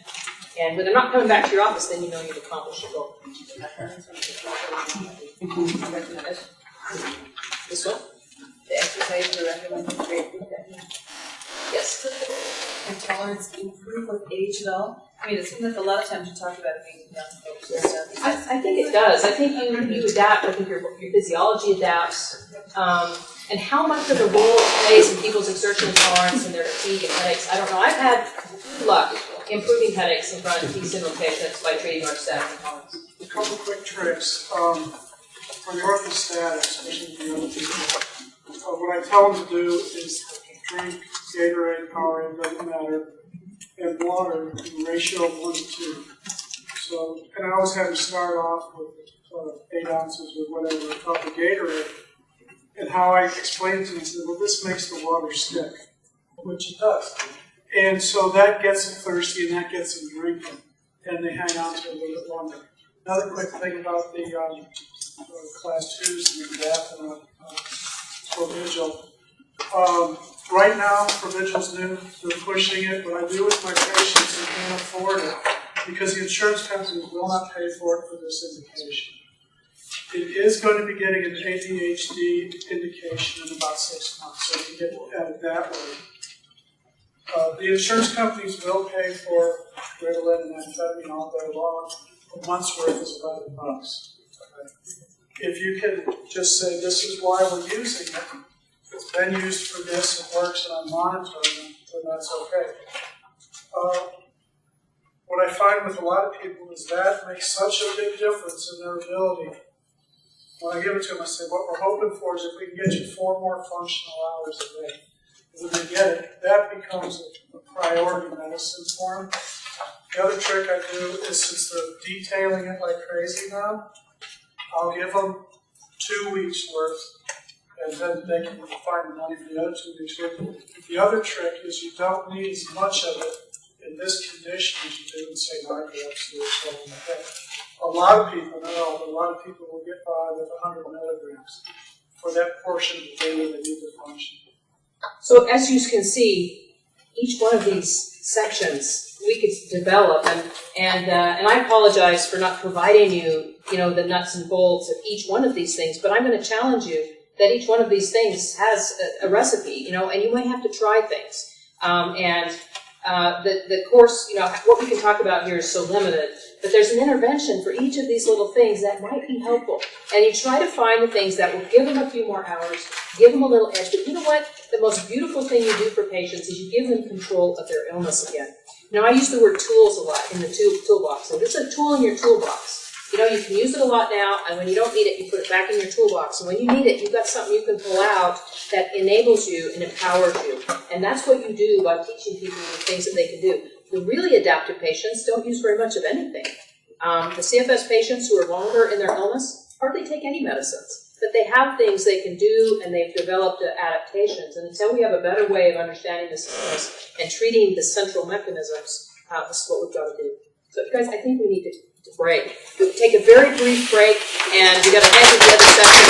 And when they're not coming back to your office, then you know you've accomplished your goal. This one? The exercise you recommend for great group. Yes. Can tolerance improve with age at all? I mean, it seems like a lot of times you talk about it being young folks and stuff. I think it does. I think you adapt. I think your physiology adapts. And how much of a role it plays in people's exertion tolerance and their fatigue and headaches, I don't know. I've had good luck improving headaches in chronic syndrome patients by treating our staff tolerance. A couple quick tricks. For the orthostatic, especially the other people, what I tell them to do is drink Gatorade, Powerade, doesn't matter, and water in the ratio of 1 to 2. So, and I always have them start off with 8 ounces or whatever of the Gatorade. And how I explain to them, say, well, this makes the water stick, which it does. And so that gets them thirsty and that gets them drinking, and they hang on to it a little bit longer. Another quick thing about the class 2s and the DAP and Provigil. Right now, Provigil's new, they're pushing it. What I do with my patients who can't afford it, because the insurance companies will not pay for it for this indication. It is going to be getting an ADHD indication in about 6 months, so you can get at it that way. The insurance companies will pay for Ritalin and amphetamine all day long. A month's worth is $11. Okay. If you can just say, this is why we're using it, it's been used for this, it works, and I'm monitoring it, then that's okay. What I find with a lot of people is that makes such a big difference in their ability. When I give it to them, I say, what we're hoping for is if we can get you 4 more functional hours a day. When they get it, that becomes a priority medicine for them. The other trick I do is, since they're detailing it like crazy now, I'll give them 2 weeks worth, and then they can find the money for the other 2 weeks worth. The other trick is you don't need as much of it in this condition as you do in, say, narcolepsy or something like that. A lot of people, not all, but a lot of people will get by with 100 milligrams for that portion of the day that they need to function. So as you can see, each one of these sections we could develop, and I apologize for not providing you, the nuts and bolts of each one of these things, but I'm going to challenge you that each one of these things has a recipe, and you might have to try things. The course, what we can talk about here is so limited, but there's an intervention for each of these little things that might be helpful. And you try to find the things that will give them a few more hours, give them a little edge. But you know what? The most beautiful thing you do for patients is you give them control of their illness again. Now, I use the word tools a lot in the toolbox. So this is a tool in your toolbox. You can use it a lot now, and when you don't need it, you put it back in your toolbox. And when you need it, you've got something you can pull out that enables you and empowers you. And that's what you do by teaching people the things that they can do. The really adaptive patients don't use very much of anything. The CFS patients who are longer in their illness hardly take any medicines. But they have things they can do, and they've developed adaptations. And until we have a better way of understanding this illness and treating the central mechanisms, this is what we've got to do. So, you guys, I think we need to break. We'll take a very brief break, and we've got to head to the other section.